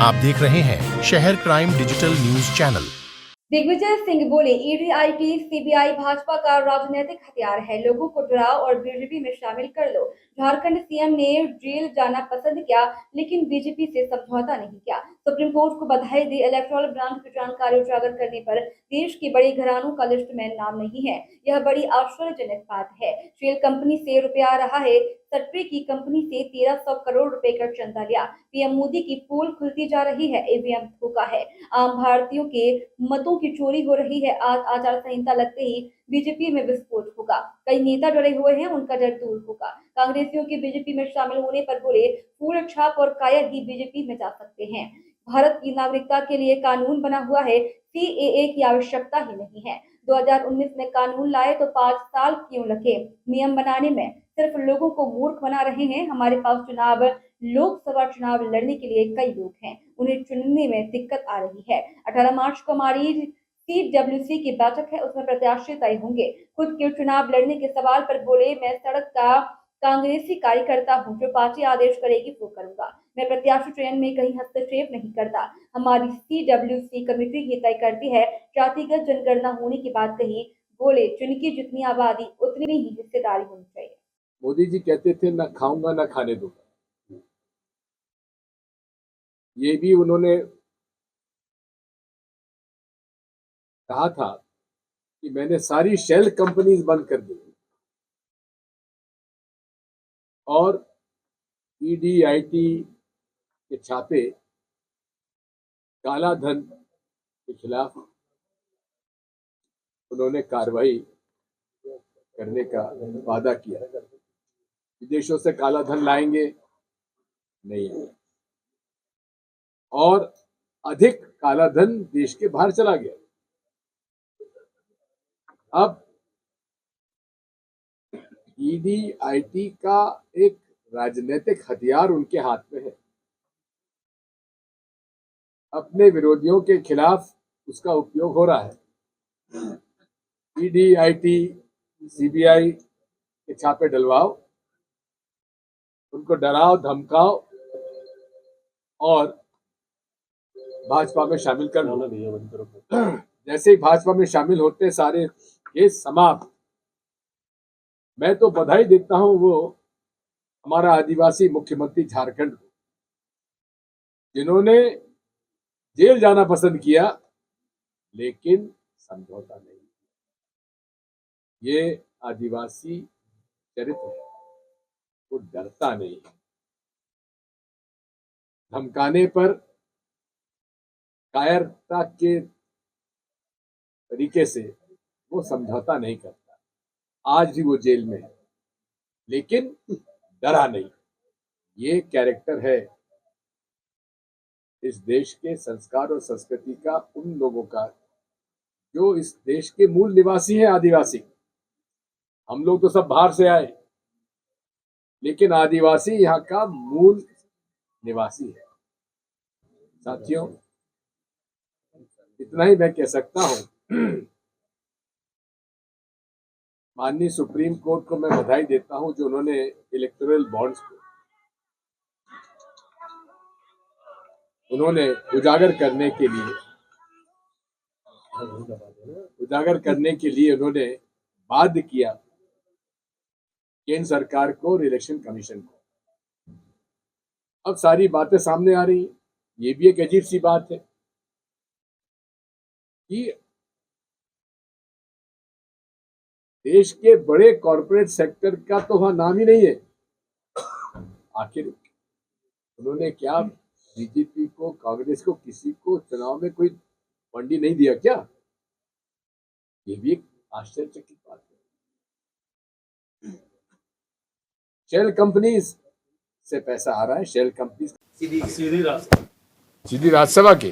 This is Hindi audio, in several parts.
आप देख रहे हैं शहर crime digital news channel. Digvijay Singh बोले, ईडी, आईटी, सीबीआई भाजपा का राजनीतिक हथियार है। लोगों को डराओ और बीजेपी में शामिल कर लो। झारखंड सीएम ने जेल जाना पसंद किया, लेकिन बीजेपी से समझौता नहीं किया। सुप्रीम कोर्ट को बधाई दी। इलेक्टोरल ब्रांच की जानकारी उजागर करने पर देश के बड़े घरानों का लिस्ट में नाम नहीं है। यह बड़ी आश्चर्यजनक बात है। शेल कंपनी से रुपया आ रहा है। सट्टे की कंपनी से 1300 करोड़ रुपए का चंदा लिया। पीएम मोदी की पोल खुलती जा रही है। ईवीएम धोखा है। आम भारतीयों के मतों की चोरी हो रही है। आज आचार संहिता लगते ही बीजेपी में विस्फोट होगा। कई नेता डरे हुए हैं, उनका डर दूर होगा। कांग्रेसियों के बीजेपी में शामिल होने पर बोले, फूल छाप और कायर ही बीजेपी में जा सकते हैं। भारत की नागरिकता के लिए कानून बना हुआ है। सीएए की आवश्यकता ही नहीं है। 2019 में कानून लाए तो 5 साल क्यों लगे नियम बनाने में? सिर्फ लोगों को मूर्ख बना रहे हैं। हमारे पास लोकसभा चुनाव लड़ने के लिए कई लोग हैं, उन्हें चुनने में दिक्कत आ रही है। 18 मार्च को हमारी सीडब्ल्यूसी की बैठक है, उसमें प्रत्याशी तय होंगे। खुद के चुनाव लड़ने के सवाल पर बोले, मैं सड़क का कांग्रेसी कार्यकर्ता हूँ, जो पार्टी आदेश करेगी वो करूंगा। मैं प्रत्याशी चयन में कहीं हस्तक्षेप नहीं करता। हमारी सीडब्ल्यूसी कमेटी ही तय करती है। जातिगत जनगणना होने की बात कही। बोले, जिनकी जितनी आबादी उतनी ही हिस्सेदारी होनी चाहिए। मोदी जी कहते थे, न खाऊंगा न खाने दूंगा। ये भी उन्होंने कहा था कि मैंने सारी शेल कंपनीज बंद कर दी और ईडी, आईटी के छापे काला धन के खिलाफ उन्होंने कार्रवाई करने का वादा किया। विदेशों से काला धन लाएंगे नहीं, और अधिक काला धन देश के बाहर चला गया। अब ईडी, आईटी का एक राजनीतिक हथियार उनके हाथ में है। अपने विरोधियों के खिलाफ उसका उपयोग हो रहा है। ईडी, आईटी, सीबीआई के छापे डलवाओ, उनको डराओ, धमकाओ और भाजपा में शामिल कर लो। जैसे ही भाजपा में शामिल होते सारे केस समाप्त। मैं तो बधाई देता हूं वो हमारा आदिवासी मुख्यमंत्री झारखंड को, जिन्होंने जेल जाना पसंद किया लेकिन समझौता नहीं। ये आदिवासी चरित्र है, वो डरता नहीं है। धमकाने पर कायरता के तरीके से वो समझौता नहीं करता। आज भी वो जेल में है लेकिन डरा नहीं। ये कैरेक्टर है इस देश के संस्कार और संस्कृति का, उन लोगों का जो इस देश के मूल निवासी हैं, आदिवासी। हम लोग तो सब बाहर से आए, लेकिन आदिवासी यहाँ का मूल निवासी है। साथियों, इतना ही मैं कह सकता हूं। माननीय सुप्रीम कोर्ट को मैं बधाई देता हूं, जो उन्होंने इलेक्टोरल बॉन्ड्स को उन्होंने उजागर करने के लिए उन्होंने बाध्य किया केंद्र सरकार को और इलेक्शन कमीशन को। अब सारी बातें सामने आ रही। ये भी एक अजीब सी बात है कि देश के बड़े कॉरपोरेट सेक्टर का तो वहां नाम ही नहीं है। आखिर उन्होंने क्या बीजेपी को, कांग्रेस को, किसी को चुनाव में कोई फंडी नहीं दिया क्या? ये भी एक आश्चर्यचकित बात है। शेल कंपनीज से पैसा आ रहा है। शेल कंपनीज सीधी राज्यसभा के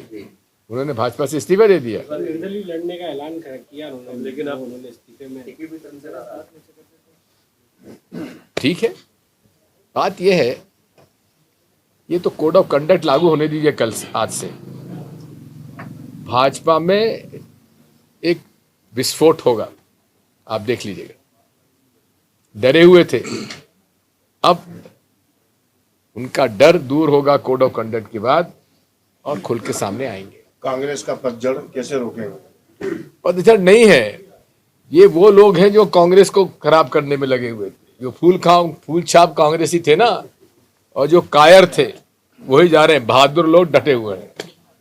उन्होंने भाजपा से इस्तीफा दे दिया। निर्दलीय लड़ने का ऐलान किया उन्होंने, लेकिन अब उन्होंने इस्तीफे में ठीक है। बात यह है, ये तो कोड ऑफ कंडक्ट लागू होने दीजिए कल आज से। भाजपा में एक विस्फोट होगा, आप देख लीजिएगा। डरे हुए थे, अब उनका डर दूर होगा कोड ऑफ कंडक्ट के बाद। और खुल के सामने आएंगे। कांग्रेस का पतझड़ कैसे रोकेंगे? पतझड़ नहीं है, ये वो लोग हैं जो कांग्रेस को खराब करने में लगे हुए थे, जो फूल छाप कांग्रेसी थे ना, और जो कायर थे वही जा रहे हैं, बहादुर लोग डटे हुए हैं।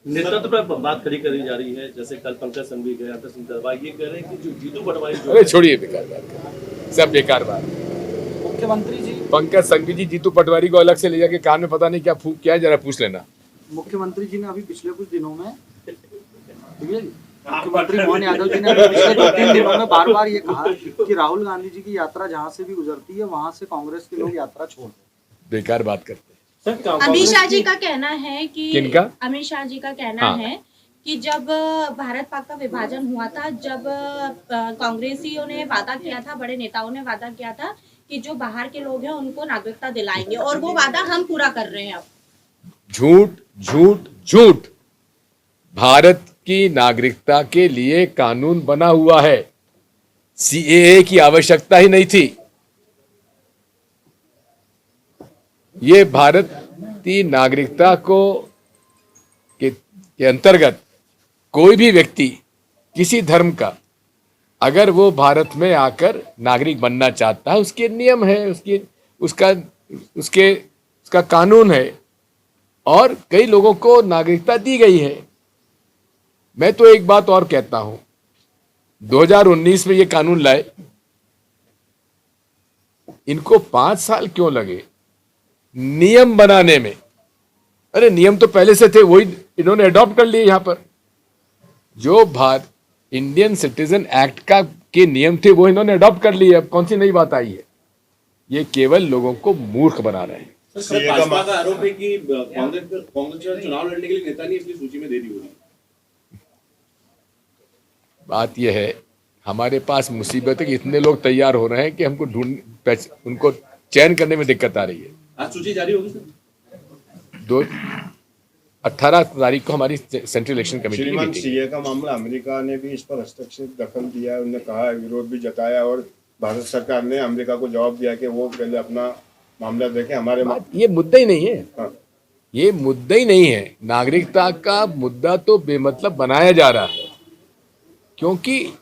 नेतृत्व पर बात करी जा रही है, जैसे कल पंकज संघवी गए, आदर्श सिंह तरवाल ये कह रहे हैं कि जो जीतू पटवारी जो अरे छोड़िए, बेकार बात, सब बेकार बात। मुख्यमंत्री जी पंकज संघवी जी जीतू पटवारी को अलग से ले जाके कान में पता नहीं क्या फूंक किया है, जरा पूछ लेना। मुख्यमंत्री जी ने अभी पिछले कुछ दिनों में मुख्यमंत्री मोहन यादव जी ने पिछले 2-3 दिनों में बार बार ये कहा कि राहुल गांधी जी की यात्रा जहां से भी गुजरती है वहां से कांग्रेस के लोग यात्रा छोड़ दें। बेकार बात करते हैं। अमित शाह जी का कहना है कि किनका? अमित शाह जी का कहना है कि जब भारत पाक का विभाजन हुआ था, जब कांग्रेसियों ने वादा किया था, बड़े नेताओं ने वादा किया था कि जो बाहर के लोग हैं उनको नागरिकता दिलाएंगे, और वो वादा हम पूरा कर रहे हैं। अब झूठ झूठ झूठ। भारत की नागरिकता के लिए कानून बना हुआ है, सीएए की आवश्यकता ही नहीं थी। ये भारतीय नागरिकता के अंतर्गत कोई भी व्यक्ति किसी धर्म का अगर वो भारत में आकर नागरिक बनना चाहता है, उसके नियम है, उसका कानून है, और कई लोगों को नागरिकता दी गई है। मैं तो एक बात और कहता हूं, 2019 में ये कानून लाए, इनको 5 साल क्यों लगे नियम बनाने में? अरे नियम तो पहले से थे, वही इन्होंने अडॉप्ट कर लिए। यहां पर जो इंडियन सिटीजन एक्ट के नियम थे वो इन्होंने अडॉप्ट कर लिए। अब कौन सी नई बात आई है? ये केवल लोगों को मूर्ख बना रहे हैं। भाजपा का आरोप है कि कांग्रेस चुनाव लड़ने के लिए नेता नहीं अपनी सूची में दे दी होगी। बात यह है, हमारे पास मुसीबत है कि इतने लोग तैयार हो रहे हैं कि हमको उनको चयन करने में दिक्कत आ रही है। आज सूची जारी होगी सर? 18 तारीख को हमारी सेंट्रल इलेक्शन कमेटी की श्रीमान, मीटिंग। सीए का मामला अमेरिका ने भी इस पर हस्तक्षेप दखल दिया है, उन्होंने कहा है, विरोध भी जताया, और भारत सरकार ने अमेरिका को जवाब दिया कि वो पहले अपना मामला देखें। हमारे ये मुद्दा ही नहीं है। हाँ। ये मुद्दा ही नहीं है। नागरिकता का मुद्दा तो बेमतलब बनाया जा रहा है, क्योंकि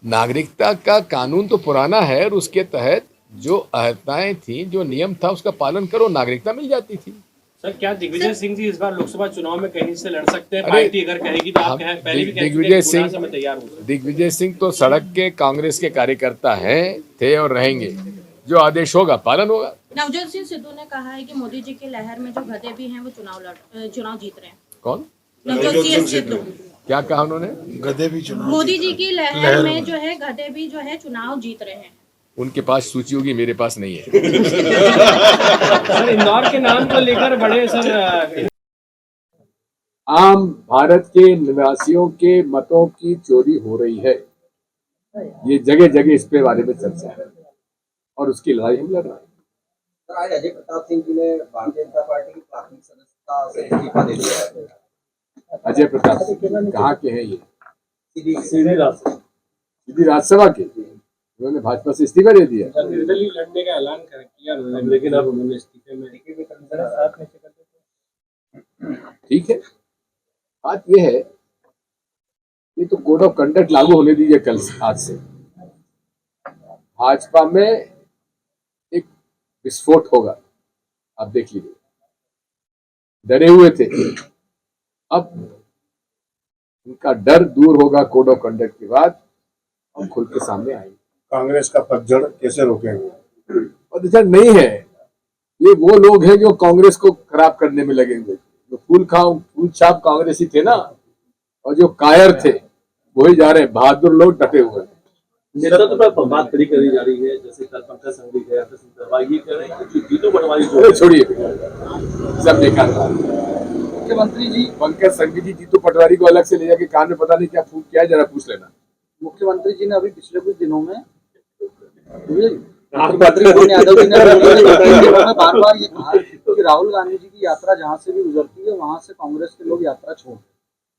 नागरिकता का कानून तो पुराना है, और उसके तहत जो अर्हताएं थी, जो नियम था, उसका पालन करो, नागरिकता मिल जाती थी। सर, क्या दिग्विजय सिंह जी इस बार लोकसभा चुनाव में कहीं से लड़ सकते हैं? पार्टी अगर कहेगी तो आप पहले भी दिग्विजय सिंह तो सड़क के कांग्रेस के कार्यकर्ता हैं, थे और रहेंगे। जो आदेश होगा पालन होगा। नवजोत सिंह सिद्धू ने कहा है कि मोदी जी की लहर में जो गधे भी हैं वो चुनाव जीत रहे हैं। कौन? नवजोत सिंह सिद्धू। क्या कहा उन्होंने? गधे भी चुनाव, मोदी जी की लहर में जो है गधे भी जो है चुनाव जीत रहे हैं। उनके पास सूची होगी, मेरे पास नहीं है। सर, इंदौर के नाम को लेकर बड़े सर आम भारत के निवासियों के मतों की चोरी हो रही है, ये जगह जगह इस पे बारे में चर्चा है, और उसकी लड़ाई हम लड़ रहे हैं। आज अजय प्रताप सिंह जी ने भारतीय जनता पार्टी की प्राथमिक सदस्यता से इस्तीफा दे दिया है। अजय प्रताप सिंह कहाँ के हैं? ये सीधी राज्यसभा के, उन्होंने भाजपा से इस्तीफा दे दिया। निर्दलीय लड़ने का ऐलान किया उन्होंने, लेकिन अब उन्होंने इस्तीफे में ठीक है, बात यह है, ये तो कोड ऑफ कंडक्ट लागू होने दीजिए कल से, आज से। भाजपा में एक विस्फोट होगा, आप देख लीजिए। डरे हुए थे, अब उनका डर दूर होगा कोड ऑफ कंडक्ट के बाद, और खुल के सामने आएंगे। कांग्रेस का पतझड़ कैसे रोकेंगे? पतझड़ नहीं है, ये वो लोग हैं जो कांग्रेस को खराब करने में लगे हुए थे, जो फूल छाप कांग्रेसी थे ना, और जो कायर थे वही जा रहे हैं, बहादुर लोग डटे हुए हैं। नेतृत्व पर बात करी जा रही है, जैसे कल पंकज संघवी गए, आदर्श सिंह तरवाल ये कह रहे हैं कि जीतू पटवारी जो छोड़िए, सब बेकार बात। मुख्यमंत्री जी पंकज संघवी जी जीतू पटवारी को अलग से ले जाके कान में पता नहीं क्या फूंक किया है, जरा पूछ लेना। मुख्यमंत्री जी ने अभी पिछले कुछ दिनों में मुख्यमंत्री मोहन यादव जी ने पिछले 2-3 दिनों में बार बार ये कहा कि राहुल गांधी जी की यात्रा जहां से भी गुजरती है वहां से कांग्रेस के लोग यात्रा छोड़ दें।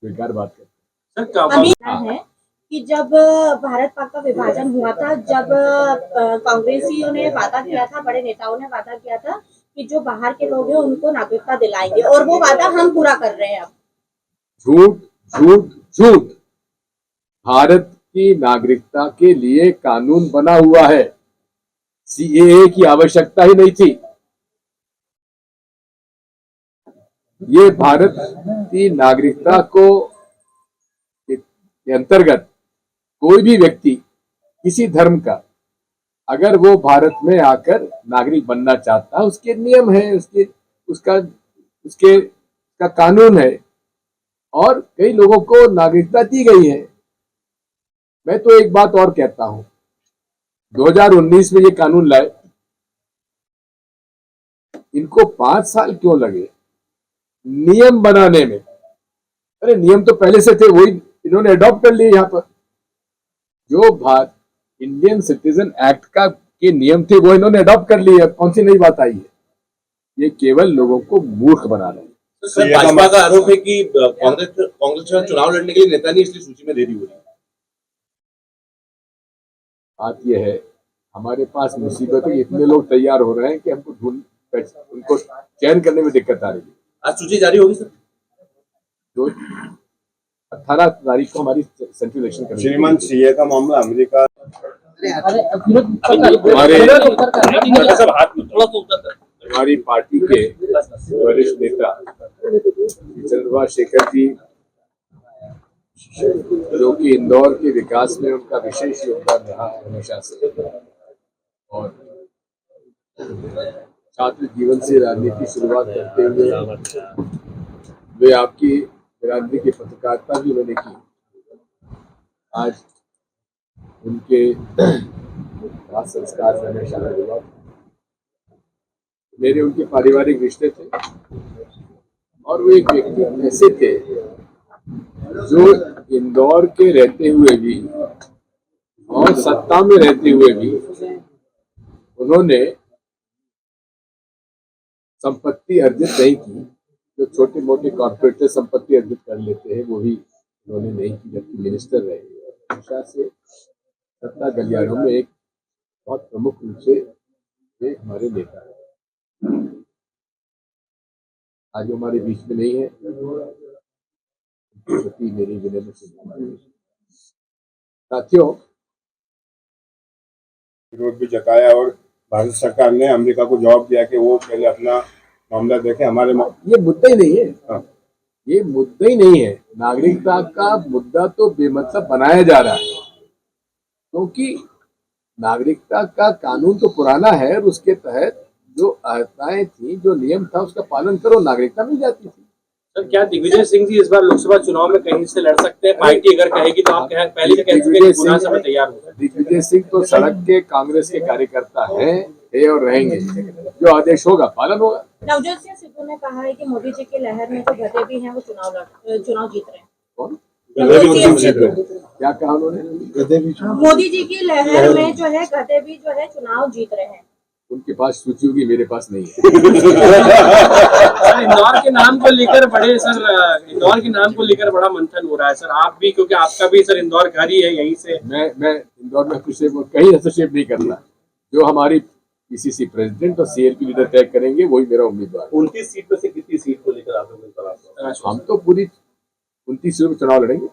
बेकार बात करते। है कि जब भारत पाक का विभाजन हुआ था, जब कांग्रेसियों ने वादा किया था, बड़े नेताओं ने वादा किया था कि जो बाहर के लोग हैं उनको नागरिकता दिलाएंगे, और वो वादा हम पूरा कर रहे हैं। अब झूठ झूठ झूठ। भारत की नागरिकता के लिए कानून बना हुआ है, सीएए की आवश्यकता ही नहीं थी। ये भारत की नागरिकता को के अंतर्गत कोई भी व्यक्ति किसी धर्म का अगर वो भारत में आकर नागरिक बनना चाहता है, उसके नियम है, उसके का कानून है, और कई लोगों को नागरिकता दी गई है। मैं तो एक बात और कहता हूं, 2019 में ये कानून लाए, इनको 5 साल क्यों लगे नियम बनाने में? अरे नियम तो पहले से थे, वही इन्होंने अडॉप्ट कर लिए। यहाँ पर जो इंडियन सिटीजन एक्ट के नियम थे वो इन्होंने अडॉप्ट कर लिए। कौन सी नई बात आई है? ये केवल लोगों को मूर्ख बना रहे हैं। सर, भाजपा का आरोप है कि कांग्रेस चुनाव लड़ने के लिए नेता नहीं, इसलिए सूची में देरी हो रही है। बात यह है, हमारे पास मुसीबत है, इतने लोग तैयार हो रहे हैं कि हमको उनको चयन करने में दिक्कत आ रही है। आज सूची जारी होगी सर? 18 तारीख को हमारी सेंट्रल इलेक्शन कमेटी। श्रीमान सीए का मामला अमेरिका हमारी पार्टी के वरिष्ठ नेता चंद्रशेखर जी, जो कि इंदौर के विकास में उनका विशेष योगदान रहा है हमेशा से, और छात्र जीवन से राजनीति शुरुआत करते हुए वे आपकी बिरादरी की पत्रकारिता भी मैंने की। आज उनके संस्कार में मैं शामिल हुआ। मेरे उनके पारिवारिक रिश्ते थे, और वो एक व्यक्ति ऐसे थे जो इंदौर के रहते हुए भी और सत्ता में रहते हुए भी उन्होंने संपत्ति अर्जित नहीं की। जो छोटे मोटे कॉर्पोरेट संपत्ति अर्जित कर लेते हैं वो भी उन्होंने नहीं की, जबकि मिनिस्टर रहे। हमेशा से सत्ता गलियारों में एक बहुत प्रमुख रूप से वे हमारे नेता हैं। आज हमारे बीच में नहीं है, प्रति मेरी विनम्र साथियों। विरोध भी जताया और भारत सरकार ने अमेरिका को जवाब दिया कि वो पहले अपना मामला देखे। हमारे ये मुद्दा ही नहीं है। हाँ। ये मुद्दा ही नहीं है। नागरिकता का मुद्दा तो बेमतलब बनाया जा रहा है, क्योंकि नागरिकता का कानून तो पुराना है और उसके तहत जो अहर्ताएं थी, जो नियम था, उसका पालन करो, नागरिकता मिल जाती थी। सर, क्या दिग्विजय सिंह जी इस बार लोकसभा चुनाव में कहीं से लड़ सकते हैं? पार्टी अगर कहेगी तो आप पहले से कह चुके हैं गुना से तैयार हो। दिग्विजय सिंह तो सड़क के कांग्रेस के कार्यकर्ता हैं और रहेंगे। जो आदेश होगा पालन होगा। नवजोत सिंह सिद्धू ने कहा है कि मोदी जी की लहर में जो गधे भी हैं वो चुनाव जीत रहे हैं। कौन? क्या कहा उन्होंने? मोदी जी की लहर में जो है गधे भी जो है चुनाव जीत रहे हैं। उनके पास सूची होगी, मेरे पास नहीं है। सर, इंदौर के नाम को लेकर इंदौर के नाम को लेकर बड़ा मंथन हो रहा है सर। आप भी, क्योंकि आपका भी सर इंदौर घर ही है, यहीं से। मैं इंदौर में कहीं हस्तक्षेप नहीं करना। जो हमारी पीसीसी प्रेसिडेंट और सीएलपी लीडर तय करेंगे वही मेरा उम्मीदवार। 29 सीट में से कितनी सीट को लेकर आप लोग? हम तो पूरी 29 सीटों में चुनाव लड़ेंगे।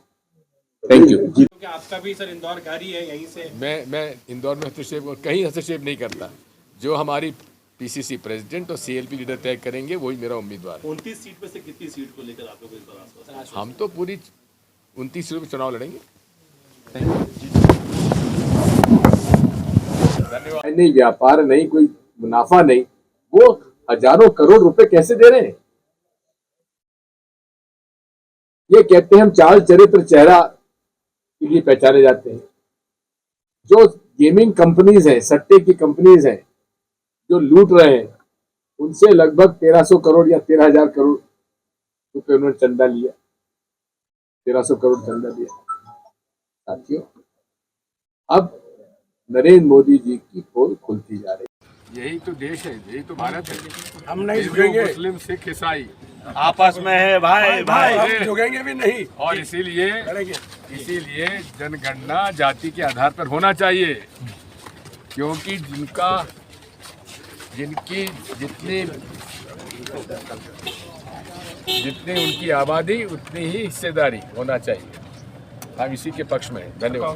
Thank you. क्योंकि आपका भी सर इंदौर घर ही है, यहीं से। मैं इंदौर में कहीं हस्तक्षेप नहीं करता। जो हमारी पीसीसी प्रेसिडेंट और सीएलपी लीडर तय करेंगे वही मेरा उम्मीदवार। 29 सीट में से कितनी सीट को लेकर आप लोग? हम तो पूरी 29 सीटों में चुनाव लड़ेंगे। धन्यवाद। नहीं, व्यापार नहीं, कोई मुनाफा नहीं, वो हजारों करोड़ रुपए कैसे दे रहे हैं? ये कहते हैं हम चाल चरित्र चेहरा के लिए पहचाने जाते हैं। जो गेमिंग कंपनीज हैं, सट्टे की कंपनीज हैं, जो लूट रहे हैं, उनसे लगभग 1300 करोड़ या 13,000 करोड़ रुपए उन्होंने चंदा लिया। 1300 करोड़ चंदा लिया। साथियों, अब नरेंद्र मोदी जी की पोल खुलती जा रही है। यही तो देश है, यही तो भारत है। हम नहीं झुकेंगे। मुस्लिम, सिख, ईसाई आपस में है भाई भाई, हम झुकेंगे भी नहीं। और इसीलिए जनगणना जाति के आधार पर होना चाहिए, क्योंकि जितनी जितनी उनकी आबादी उतनी ही हिस्सेदारी होना चाहिए। हम इसी के पक्ष में हैं। धन्यवाद।